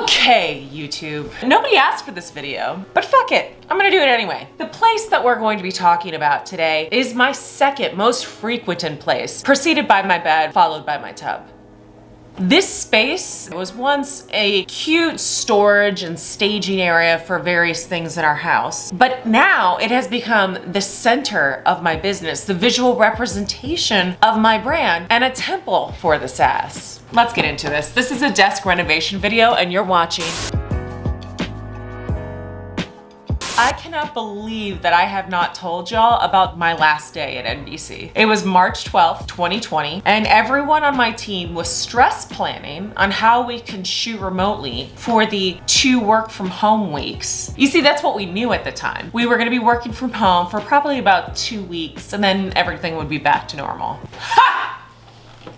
Okay, YouTube. Nobody asked for this video, but fuck it. I'm gonna do it anyway. The place that we're going to be talking about today is my second most frequented place, preceded by my bed, followed by my tub. This space was once a cute storage and staging area for various things in our house, but now it has become the center of my business, the visual representation of my brand, and a temple for the sass. Let's get into this. This is a desk renovation video, and you're watching. I cannot believe that I have not told y'all about my last day at NBC. It was March 12th, 2020, and everyone on my team was stress planning on how we can shoot remotely for the 2 work from home weeks. You see, that's what we knew at the time. We were gonna be working from home for probably about 2 weeks, and then everything would be back to normal. Ha!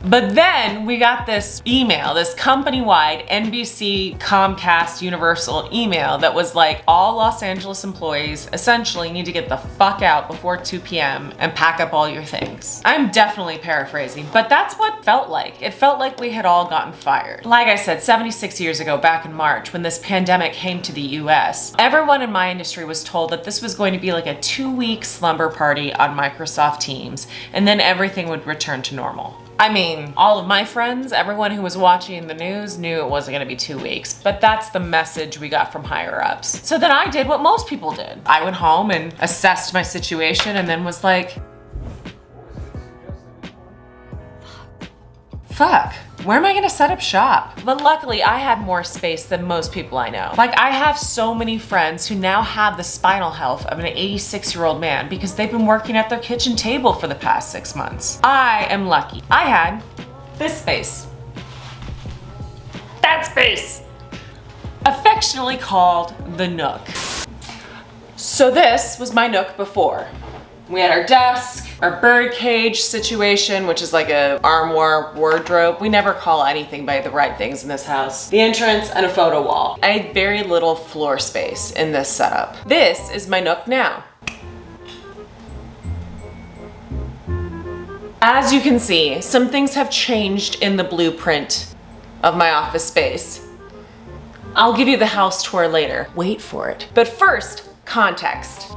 But then we got this email, this company-wide NBC, Comcast, Universal email that was like, all Los Angeles employees essentially need to get the fuck out before 2 p.m. and pack up all your things. I'm definitely paraphrasing, but that's what it felt like. It felt like we had all gotten fired. Like I said, 76 years ago, back in March, when this pandemic came to the US, everyone in my industry was told that this was going to be like a 2-week slumber party on Microsoft Teams, and then everything would return to normal. I mean, all of my friends, everyone who was watching the news knew it wasn't gonna be 2 weeks, but that's the message we got from higher ups. So then I did what most people did. I went home and assessed my situation and then was like, fuck, where am I gonna set up shop? But luckily I had more space than most people I know. Like, I have so many friends who now have the spinal health of an 86-year-old man because they've been working at their kitchen table for the past 6 months. I am lucky. I had this space. That space! Affectionately called the Nook. So this was my Nook before. We had our desk, our bird cage situation, which is like a armoire wardrobe. We never call anything by the right things in this house. The entrance and a photo wall. I had very little floor space in this setup. This is my Nook now. As you can see, some things have changed in the blueprint of my office space. I'll give you the house tour later. Wait for it. But first, context.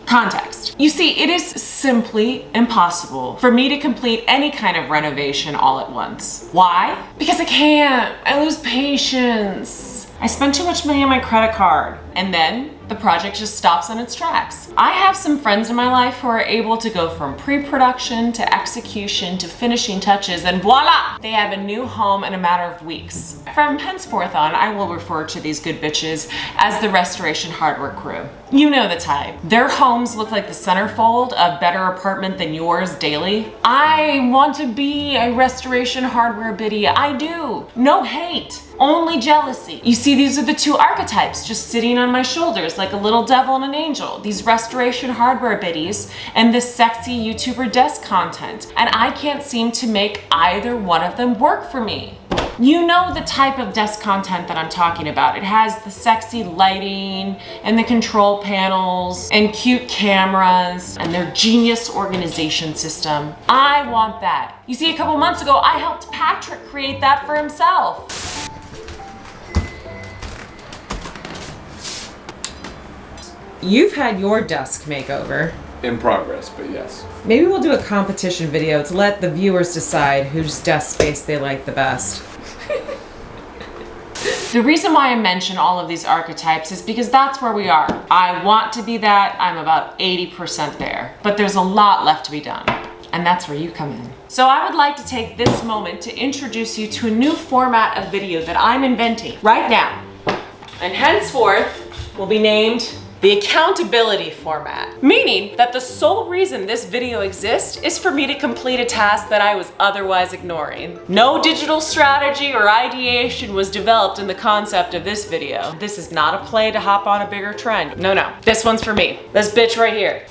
Context. You see, it is simply impossible for me to complete any kind of renovation all at once. Why? Because I can't. I lose patience. I spend too much money on my credit card. And then the project just stops on its tracks. I have some friends in my life who are able to go from pre-production to execution to finishing touches, and voila! They have a new home in a matter of weeks. From henceforth on, I will refer to these good bitches as the restoration hardware crew. You know the type. Their homes look like the centerfold of Better Apartment Than Yours daily. I want to be a restoration hardware biddy. I do. No hate. Only jealousy. You see, these are the 2 archetypes just sitting on my shoulders like a little devil and an angel. These restoration hardware biddies and this sexy YouTuber desk content. And I can't seem to make either one of them work for me. You know the type of desk content that I'm talking about. It has the sexy lighting and the control panels and cute cameras and their genius organization system. I want that. You see, a couple months ago, I helped Patrick create that for himself. You've had your desk makeover. In progress, but yes. Maybe we'll do a competition video to let the viewers decide whose desk space they like the best. The reason why I mention all of these archetypes is because that's where we are. I want to be that. I'm about 80% there. But there's a lot left to be done. And that's where you come in. So I would like to take this moment to introduce you to a new format of video that I'm inventing right now. And henceforth will be named the accountability format, meaning that the sole reason this video exists is for me to complete a task that I was otherwise ignoring. No digital strategy or ideation was developed in the concept of this video. This is not a play to hop on a bigger trend. No, this one's for me. This bitch right here.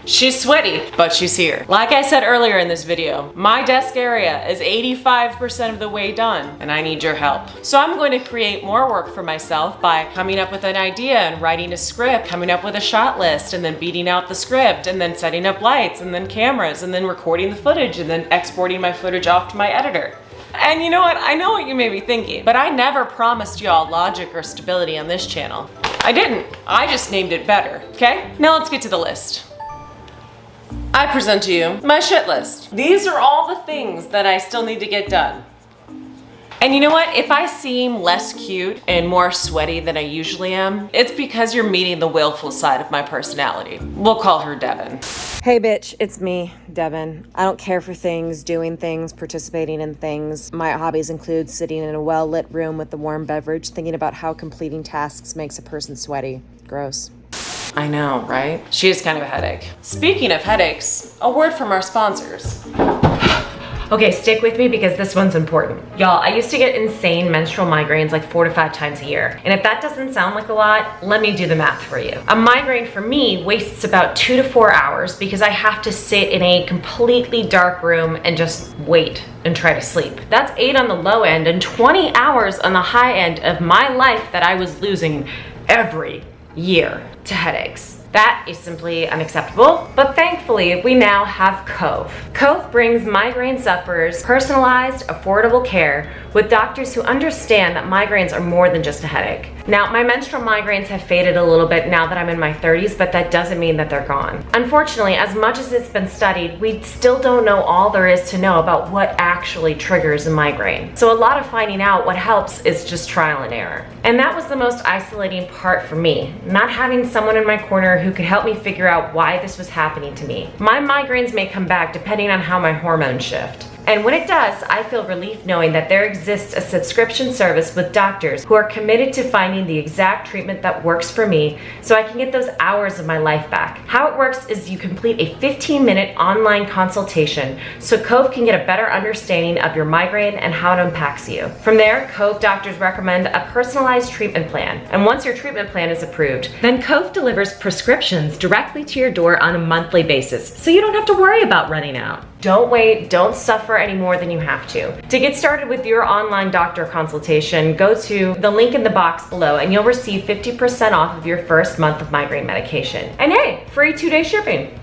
She's sweaty, but she's here. Like I said earlier in this video, my desk area is 85% of the way done, and I need your help. So I'm going to create more work for myself by coming up with an idea and writing a script, coming up with a shot list, and then beating out the script, and then setting up lights, and then cameras, and then recording the footage, and then exporting my footage off to my editor. And you know what? I know what you may be thinking, but I never promised y'all logic or stability on this channel. I didn't. I just named it better, okay? Now let's get to the list. I present to you my shit list. These are all the things that I still need to get done. And you know what? If I seem less cute and more sweaty than I usually am, it's because you're meeting the willful side of my personality. We'll call her Devin. Hey bitch, it's me, Devin. I don't care for things, doing things, participating in things. My hobbies include sitting in a well-lit room with a warm beverage, thinking about how completing tasks makes a person sweaty. Gross. I know, right? She is kind of a headache. Speaking of headaches, a word from our sponsors. Okay, stick with me because this one's important. Y'all, I used to get insane menstrual migraines like 4 to 5 times a year. And if that doesn't sound like a lot, let me do the math for you. A migraine for me wastes about 2 to 4 hours because I have to sit in a completely dark room and just wait and try to sleep. That's 8 on the low end and 20 hours on the high end of my life that I was losing every year to headaches. That is simply unacceptable, but thankfully we now have Cove. Cove brings migraine sufferers personalized, affordable care with doctors who understand that migraines are more than just a headache. Now, my menstrual migraines have faded a little bit now that I'm in my 30s, but that doesn't mean that they're gone. Unfortunately, as much as it's been studied, we still don't know all there is to know about what actually triggers a migraine. So a lot of finding out what helps is just trial and error. And that was the most isolating part for me, not having someone in my corner who could help me figure out why this was happening to me. My migraines may come back depending on how my hormones shift. And when it does, I feel relief knowing that there exists a subscription service with doctors who are committed to finding the exact treatment that works for me so I can get those hours of my life back. How it works is you complete a 15-minute online consultation so Cove can get a better understanding of your migraine and how it impacts you. From there, Cove doctors recommend a personalized treatment plan. And once your treatment plan is approved, then Cove delivers prescriptions directly to your door on a monthly basis so you don't have to worry about running out. Don't wait, don't suffer any more than you have to. To get started with your online doctor consultation, go to the link in the box below and you'll receive 50% off of your first month of migraine medication. And hey, free 2-day shipping.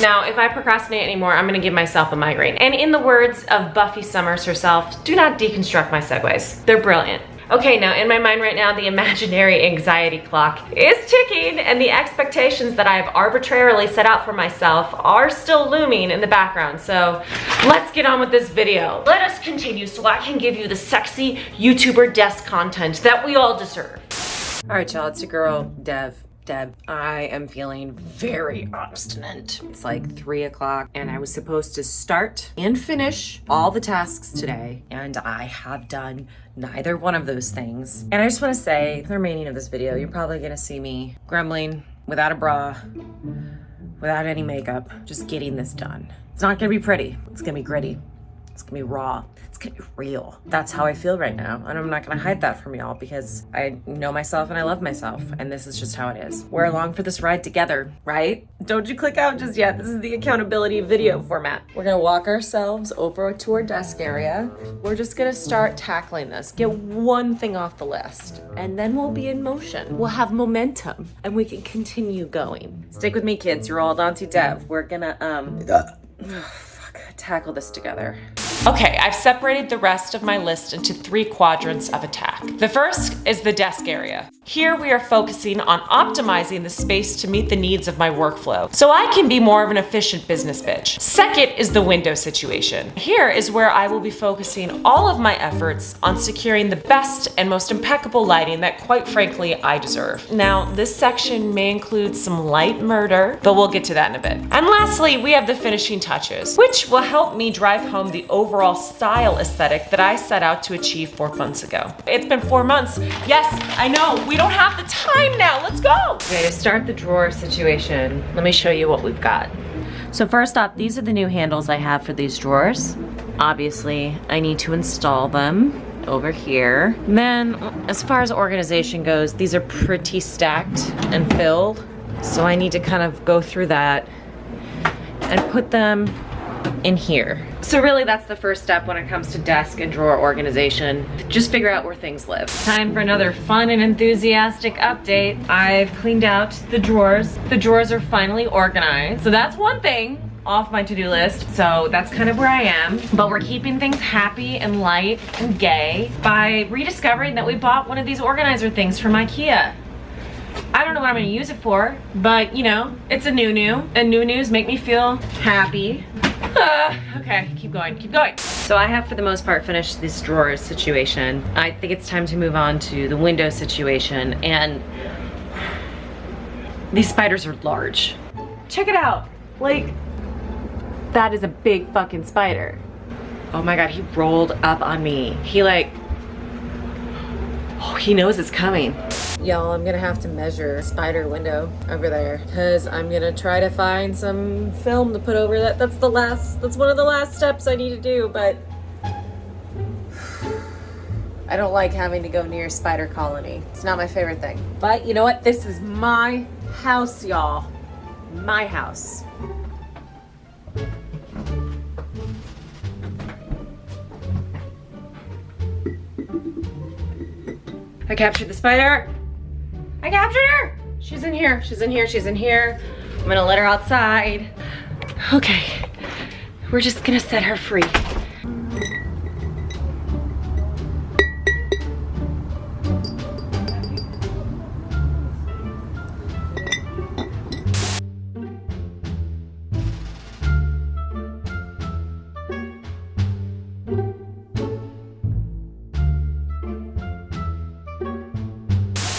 Now, if I procrastinate anymore, I'm gonna give myself a migraine. And in the words of Buffy Summers herself, do not deconstruct my segues. They're brilliant. Okay, now in my mind right now, the imaginary anxiety clock is ticking and the expectations that I have arbitrarily set out for myself are still looming in the background. So let's get on with this video. Let us continue so I can give you the sexy YouTuber desk content that we all deserve. All right, y'all, it's your girl, Deb. I am feeling very obstinate. It's like 3 o'clock and I was supposed to start and finish all the tasks today and I have done neither one of those things. And I just want to say, the remaining of this video, you're probably gonna see me grumbling without a bra, without any makeup, just getting this done. It's not gonna be pretty, it's gonna be gritty, it's gonna be raw. It's gonna be real. That's how I feel right now. And I'm not gonna hide that from y'all because I know myself and I love myself. And this is just how it is. We're along for this ride together, right? Don't you click out just yet. This is the accountability video format. We're gonna walk ourselves over to our desk area. We're just gonna start tackling this. Get one thing off the list. And then we'll be in motion. We'll have momentum and we can continue going. Stick with me, kids. You're all Auntie Dev. We're gonna, tackle this together. Okay, I've separated the rest of my list into 3 quadrants of attack. The first is the desk area. Here we are focusing on optimizing the space to meet the needs of my workflow, so I can be more of an efficient business bitch. Second is the window situation. Here is where I will be focusing all of my efforts on securing the best and most impeccable lighting that, quite frankly, I deserve. Now, this section may include some light murder, but we'll get to that in a bit. And lastly, we have the finishing touches, which will help me drive home the overall style aesthetic that I set out to achieve 4 months ago. It's been 4 months. Yes, I know, we don't have the time now. Let's go. Okay, to start the drawer situation, let me show you what we've got. So first off, these are the new handles I have for these drawers. Obviously, I need to install them over here. Then, as far as organization goes, these are pretty stacked and filled. So I need to kind of go through that and put them in here. So really that's the first step when it comes to desk and drawer organization. Just figure out where things live. Time for another fun and enthusiastic update. I've cleaned out the drawers. The drawers are finally organized. So that's one thing. off my to-do list, so that's kind of where I am. But we're keeping things happy and light and gay by rediscovering that we bought one of these organizer things from IKEA. I don't know what I'm gonna use it for, but you know, it's a new-new, and new-news make me feel happy. Okay, keep going, keep going. So I have, for the most part, finished this drawer situation. I think it's time to move on to the window situation, and these spiders are large. Check it out. Like, that is a big fucking spider. Oh my God, he rolled up on me. He like, oh, he knows it's coming. Y'all, I'm gonna have to measure a spider window over there because I'm gonna try to find some film to put over that. That's one of the last steps I need to do, but I don't like having to go near a spider colony. It's not my favorite thing. But you know what? This is my house, y'all. My house. I captured the spider. I captured her. She's in here, she's in here, she's in here. I'm gonna let her outside. Okay, we're just gonna set her free.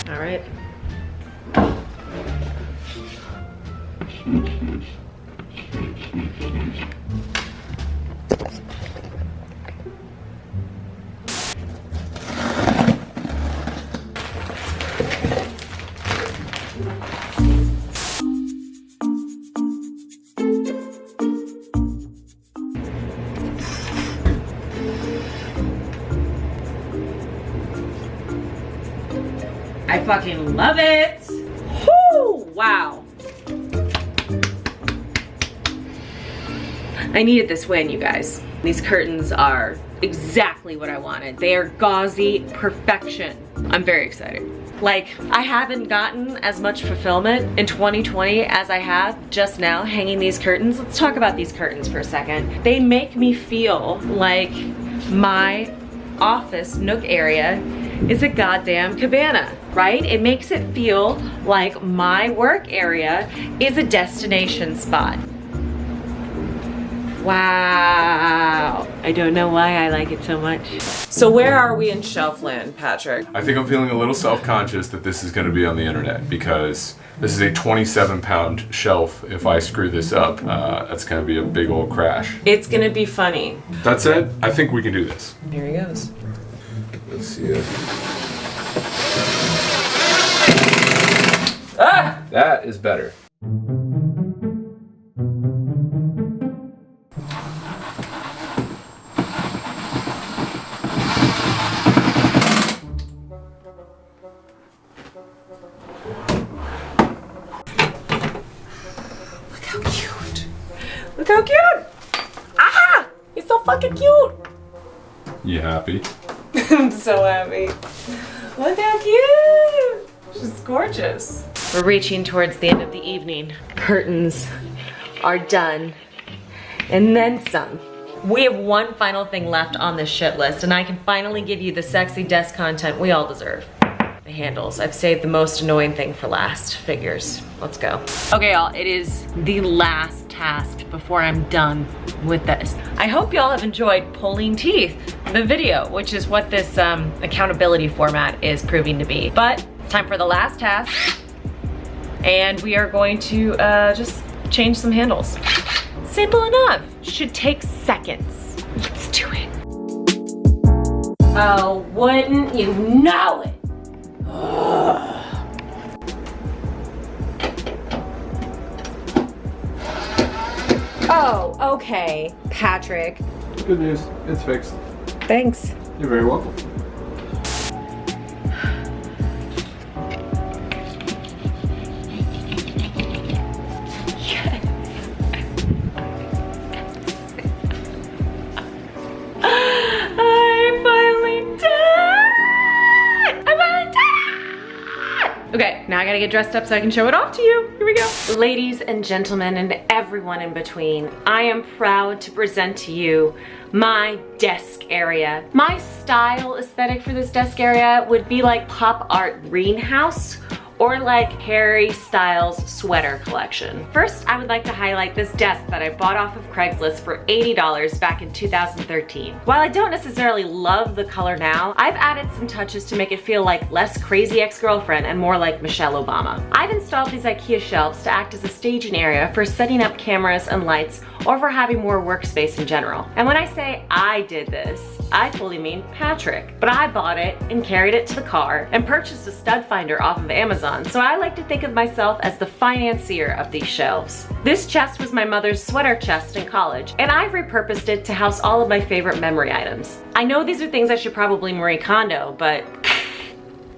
All right. I fucking love it. Whoo, wow. I needed this win, you guys. These curtains are exactly what I wanted. They are gauzy perfection. I'm very excited. Like, I haven't gotten as much fulfillment in 2020 as I have just now hanging these curtains. Let's talk about these curtains for a second. They make me feel like my office nook area is a goddamn cabana, right? It makes it feel like my work area is a destination spot. Wow. I don't know why I like it so much. So where are we in Shelfland, Patrick? I think I'm feeling a little self-conscious that this is going to be on the internet because this is a 27-pound shelf. If I screw this up, that's going to be a big old crash. It's gonna be funny. That said, I think we can do this. Here he goes. Let's see it. Ah! That is better. Look how cute. Look how cute. Ah! He's so fucking cute. You happy? I'm so happy. Look how cute. She's gorgeous. We're reaching towards the end of the evening. Curtains are done, and then some. We have one final thing left on this shit list, and I can finally give you the sexy desk content we all deserve. The handles. I've saved the most annoying thing for last. Figures. Let's go. Okay, y'all, it is the last task before I'm done with this. I hope y'all have enjoyed pulling teeth, the video, which is what this accountability format is proving to be. But it's time for the last task, and we are going to just change some handles. Simple enough. Should take seconds. Let's do it. Oh, wouldn't you know it? Oh, okay, Patrick. Good news. It's fixed. Thanks. You're very welcome. Okay, now I gotta get dressed up so I can show it off to you. Here we go. Ladies and gentlemen and everyone in between, I am proud to present to you my desk area. My style aesthetic for this desk area would be like pop art greenhouse or like Harry Styles sweater collection. First, I would like to highlight this desk that I bought off of Craigslist for $80 back in 2013. While I don't necessarily love the color now, I've added some touches to make it feel like less crazy ex-girlfriend and more like Michelle Obama. I've installed these IKEA shelves to act as a staging area for setting up cameras and lights or for having more workspace in general. And when I say I did this, I fully mean Patrick. But I bought it and carried it to the car and purchased a stud finder off of Amazon, so I like to think of myself as the financier of these shelves. This chest was my mother's sweater chest in college, and I've repurposed it to house all of my favorite memory items. I know these are things I should probably Marie Kondo, but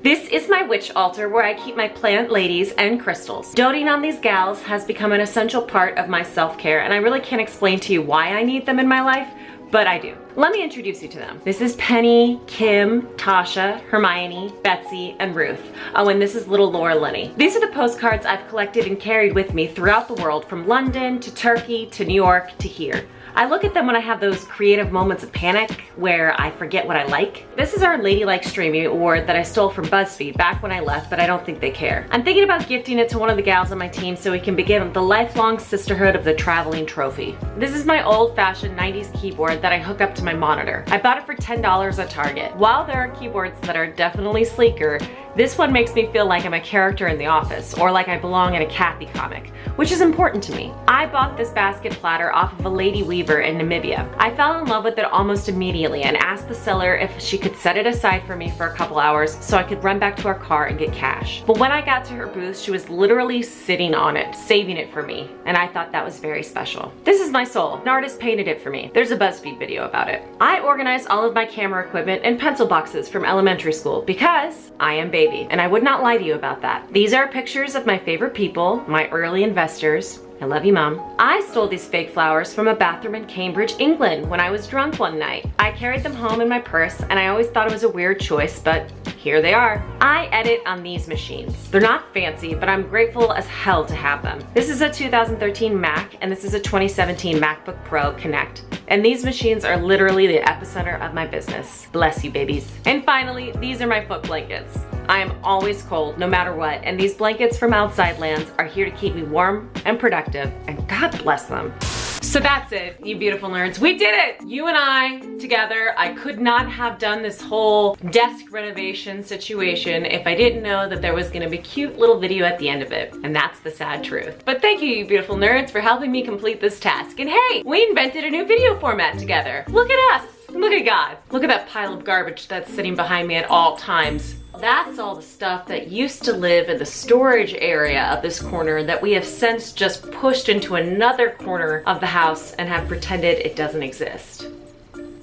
this is my witch altar where I keep my plant ladies and crystals. Doting on these gals has become an essential part of my self-care, and I really can't explain to you why I need them in my life, but I do. Let me introduce you to them. This is Penny, Kim, Tasha, Hermione, Betsy, and Ruth. Oh, and this is little Laura Linney. These are the postcards I've collected and carried with me throughout the world, from London to Turkey to New York to here. I look at them when I have those creative moments of panic where I forget what I like. This is our Ladylike Streamy award that I stole from BuzzFeed back when I left, but I don't think they care. I'm thinking about gifting it to one of the gals on my team so we can begin the lifelong sisterhood of the traveling trophy. This is my old-fashioned 90s keyboard that I hook up to my monitor. I bought it for $10 at Target. While there are keyboards that are definitely sleeker, this one makes me feel like I'm a character in The Office or like I belong in a Kathy comic, which is important to me. I bought this basket platter off of a lady weaver in Namibia. I fell in love with it almost immediately and asked the seller if she could set it aside for me for a couple hours so I could run back to our car and get cash. But when I got to her booth, she was literally sitting on it, saving it for me, and I thought that was very special. This is my soul. An artist painted it for me. There's a BuzzFeed video about it. I organized all of my camera equipment in pencil boxes from elementary school because I am baby, and I would not lie to you about that. These are pictures of my favorite people, my early investors. I love you, Mom. I stole these fake flowers from a bathroom in Cambridge, England when I was drunk one night. I carried them home in my purse and I always thought it was a weird choice, but here they are. I edit on these machines. They're not fancy, but I'm grateful as hell to have them. This is a 2013 Mac and this is a 2017 MacBook Pro Connect. And these machines are literally the epicenter of my business. Bless you, babies. And finally, these are my foot blankets. I am always cold, no matter what, and these blankets from Outside Lands are here to keep me warm and productive, and God bless them. So that's it, you beautiful nerds. We did it! You and I together. I could not have done this whole desk renovation situation if I didn't know that there was gonna be a cute little video at the end of it. And that's the sad truth. But thank you, you beautiful nerds, for helping me complete this task. And hey, we invented a new video format together. Look at us. Look at God. Look at that pile of garbage that's sitting behind me at all times. That's all the stuff that used to live in the storage area of this corner that we have since just pushed into another corner of the house and have pretended it doesn't exist.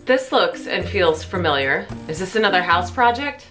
This looks and feels familiar. Is this another house project?